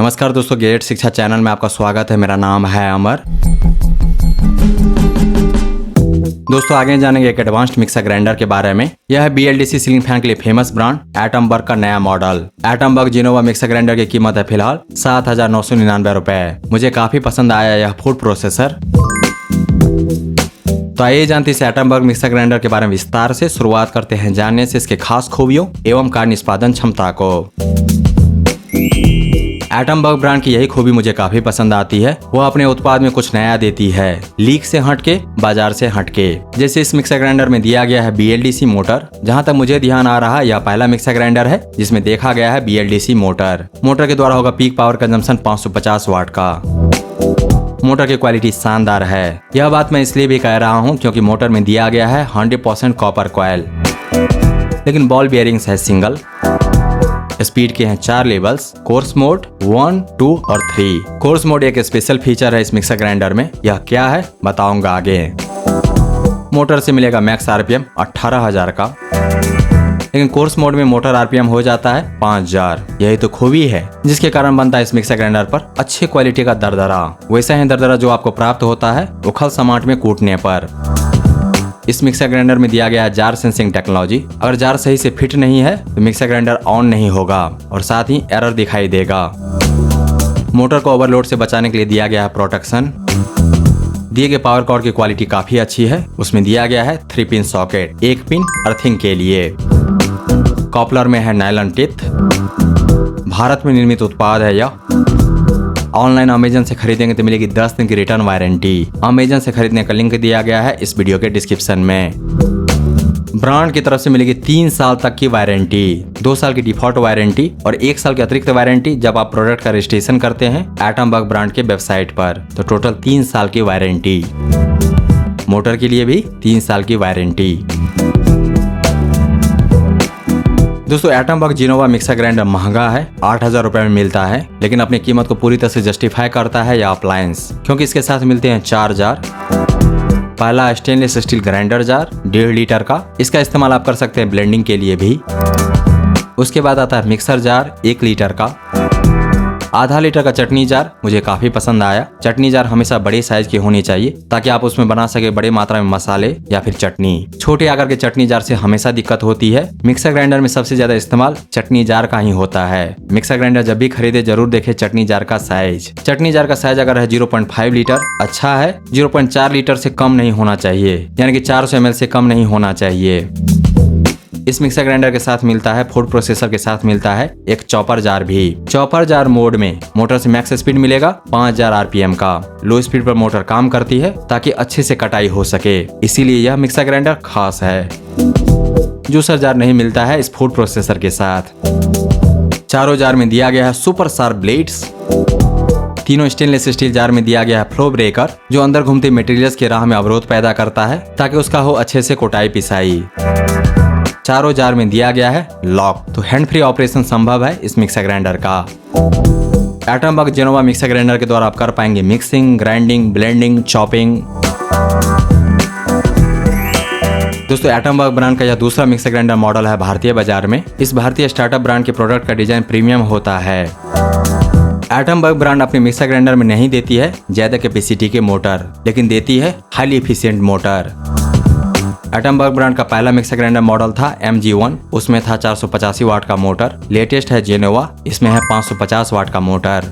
नमस्कार दोस्तों, गेट शिक्षा चैनल में आपका स्वागत है। मेरा नाम है अमर। दोस्तों आगे जानेंगे एक एडवांस्ड मिक्सर ग्राइंडर के बारे में। यह है BLDC सीलिंग फैन के लिए फेमस ब्रांड एटमबर्ग का नया model. Atomberg Zenova mixer grinder की कीमत है फिलहाल 7,999 रुपए। मुझे काफी पसंद आया यह फूड प्रोसेसर। तो आइए जानते हैं एटमबर्ग मिक्सर ग्राइंडर के बारे में विस्तार से। शुरुआत करते हैं जानने से इसके खास खूबियों एवं कार्य निष्पादन क्षमता को। एटमबर्ग ब्रांड की यही खूबी मुझे काफी पसंद आती है, वह अपने उत्पाद में कुछ नया देती है, लीक से हटके, बाजार से हटके। जैसे इस मिक्सर ग्राइंडर में दिया गया है BLDC मोटर। जहां तक मुझे ध्यान आ रहा है यह पहला मिक्सर ग्राइंडर है जिसमें देखा गया है BLDC मोटर। मोटर के द्वारा होगा पीक पावर कंजम्पशन 550 वाट का। मोटर की क्वालिटी शानदार है। यह बात मैं इसलिए भी कह रहा हूँ क्योंकि मोटर में दिया गया है 100% कॉपर कॉइल, लेकिन बॉल बेयरिंग्स है सिंगल। स्पीड के हैं 4 लेवल्स, कोर्स मोड 1, 2 और 3। कोर्स मोड एक स्पेशल फीचर है इस मिक्सर ग्राइंडर में। यह क्या है बताऊंगा आगे। मोटर से मिलेगा मैक्स RPM 18,000 का, लेकिन कोर्स मोड में मोटर RPM हो जाता है 5,000। यही तो खूबी है जिसके कारण बनता है इस मिक्सर ग्राइंडर पर अच्छी क्वालिटी का दरदरा। वैसा ही दरदरा जो आपको प्राप्त होता है उखल समाट में कूटने पर। इस मिक्सर ग्राइंडर में दिया गया है जार सेंसिंग टेक्नोलॉजी। अगर जार सही से फिट नहीं है तो मिक्सर ग्राइंडर ऑन नहीं होगा और साथ ही एरर दिखाई देगा। मोटर को ओवरलोड से बचाने के लिए दिया गया है प्रोटेक्शन। दिए गए पावर कॉर्ड की क्वालिटी काफी अच्छी है। उसमें दिया गया है 3 पिन सॉकेट, 1 पिन अर्थिंग के लिए। कॉपलर में है नायलॉन टिथ। भारत में निर्मित उत्पाद है यह। ऑनलाइन अमेजन से खरीदेंगे तो मिलेगी 10 दिन की रिटर्न वारंटी। अमेजन से खरीदने का लिंक दिया गया है इस वीडियो के डिस्क्रिप्शन में। ब्रांड की तरफ से मिलेगी 3 साल तक की वारंटी, 2 साल की डिफॉल्ट वारंटी और 1 साल की अतिरिक्त वारंटी जब आप प्रोडक्ट का रजिस्ट्रेशन करते हैं एटमबर्ग ब्रांड के वेबसाइट पर। तो टोटल 3 साल की वारंटी। मोटर के लिए भी 3 साल की वारंटी। दोस्तों एटमबर्ग जिनोवा मिक्सर ग्राइंडर महंगा है, 8,000 रुपए में मिलता है, लेकिन अपनी कीमत को पूरी तरह से जस्टिफाई करता है यह अप्लायंस, क्योंकि इसके साथ मिलते हैं 4 जार। पहला stainless steel grinder jar 1.5 litre का। इसका इस्तेमाल आप कर सकते हैं ब्लेंडिंग के लिए भी। उसके बाद आता है मिक्सर जार 1 लीटर का। आधा लीटर का चटनी जार मुझे काफी पसंद आया। चटनी जार हमेशा बड़े साइज की होनी चाहिए ताकि आप उसमें बना सके बड़े मात्रा में मसाले या फिर चटनी। छोटे आकार के चटनी जार से हमेशा दिक्कत होती है। मिक्सर ग्राइंडर में सबसे ज्यादा इस्तेमाल चटनी जार का ही होता है। मिक्सर ग्राइंडर जब भी खरीदे जरूर देखे चटनी जार का साइज। चटनी जार का साइज अगर है 0.5 लीटर अच्छा है, 0.4 लीटर से कम नहीं होना चाहिए, यानी कि 400 ml से कम नहीं होना चाहिए। इस मिक्सर ग्राइंडर के साथ मिलता है, फूड प्रोसेसर के साथ मिलता है एक चॉपर जार भी। चॉपर जार मोड में मोटर से मैक्स स्पीड मिलेगा 5,000 RPM का। लो स्पीड पर मोटर काम करती है ताकि अच्छे से कटाई हो सके, इसीलिए यह मिक्सर ग्राइंडर खास है। जूसर जार नहीं मिलता है इस फूड प्रोसेसर के साथ। चारों जार में दिया गया है सुपर शार्प ब्लेड्स। तीनों स्टेनलेस स्टील जार में दिया गया है फ्लो ब्रेकर, जो अंदर घूमते मटेरियल्स के राह में अवरोध पैदा करता है ताकि उसका हो अच्छे से कुटाई पिसाई। चारों जार में दिया गया है लॉक, तो हैंड फ्री ऑपरेशन संभव है इस मिक्सर ग्राइंडर का। एटमबर्ग जिनोवा मिक्सर ग्राइंडर के द्वारा आप कर पाएंगे मिक्सिंग, ग्राइंडिंग, ब्लेंडिंग, चॉपिंग। दोस्तों एटमबर्ग ब्रांड का यह दूसरा मिक्सर ग्राइंडर मॉडल है भारतीय बाजार में। इस भारतीय स्टार्टअप ब्रांड के प्रोडक्ट का डिजाइन प्रीमियम होता है। एटमबर्ग ब्रांड अपने मिक्सर ग्राइंडर में नहीं देती है ज्यादा कैपेसिटी के मोटर, लेकिन देती है highly efficient motor. Atomberg brand का पहला मिक्सर ग्राइंडर मॉडल था MG1, उसमें था 485 वाट का मोटर। लेटेस्ट है जिनोवा, इसमें है 550 वाट का मोटर।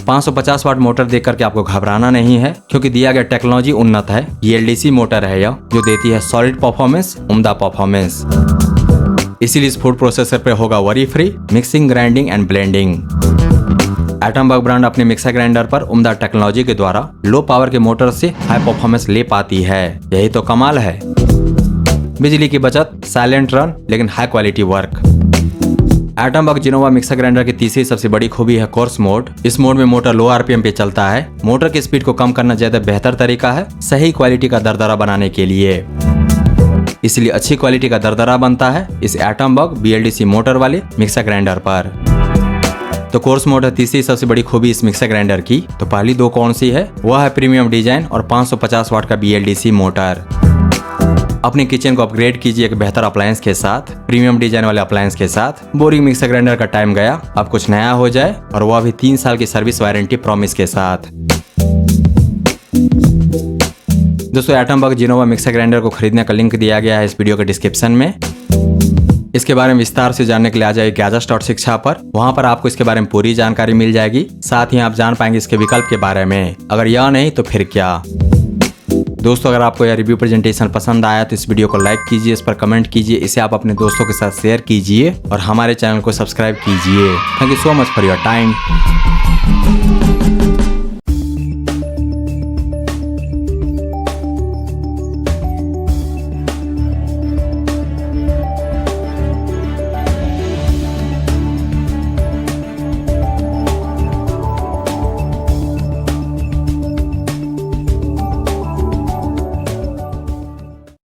550 वाट मोटर देख करके आपको घबराना नहीं है, क्योंकि दिया गया टेक्नोलॉजी उन्नत है। BLDC मोटर है यह, जो देती है सॉलिड परफॉर्मेंस, उम्दा परफॉर्मेंस। इसीलिए इस फूड प्रोसेसर पे होगा worry free mixing, grinding and blending. Atomberg brand अपने मिक्सर ग्राइंडर पर उम्दा टेक्नोलॉजी के द्वारा लो पावर के मोटर से हाई परफॉर्मेंस ले पाती है। यही तो कमाल है। बिजली की बचत, साइलेंट रन, लेकिन high quality work. Atomberg Zenova mixer grinder की तीसरी सबसे बड़ी खूबी है कोर्स मोड। इस मोड में मोटर लो RPM पे चलता है। मोटर की स्पीड को कम करना ज्यादा बेहतर तरीका है सही क्वालिटी का दरदरा बनाने के लिए। इसलिए अच्छी क्वालिटी का दरदरा बनता है इस एटमबर्ग BLDC मोटर वाले मिक्सर ग्राइंडर पर। तो कोर्स मोड है तीसरी सबसे बड़ी खूबी इस मिक्सर ग्राइंडर की। तो पहली दो कौन सी है? वह है प्रीमियम डिजाइन और 550 वाट का BLDC मोटर। अपने किचन को अपग्रेड कीजिए एक बेहतर अप्लायंस के साथ, प्रीमियम डिजाइन वाले अप्लायंस के साथ। बोरिंग मिक्सर ग्राइंडर का टाइम गया, अब कुछ नया हो जाए, और वो भी 3 साल की सर्विस वारंटी प्रॉमिस के साथ। दोस्तों एटमबग जिनोवा मिक्सर ग्राइंडर को खरीदने का लिंक दिया गया है इस वीडियो के डिस्क्रिप्शन में। इसके बारे में विस्तार से जानने के लिए आ जाइए गैजेट्स.शिक्षा पर, वहां पर आपको इसके बारे में पूरी जानकारी मिल जाएगी। साथ ही आप जान पाएंगे इसके विकल्प के बारे में, अगर यह नहीं तो फिर क्या। दोस्तों अगर आपको यह रिव्यू प्रेजेंटेशन पसंद आया तो इस वीडियो को लाइक कीजिए, इस पर कमेंट कीजिए, इसे आप अपने दोस्तों के साथ शेयर कीजिए और हमारे चैनल को सब्सक्राइब कीजिए। Thank you so much for your time.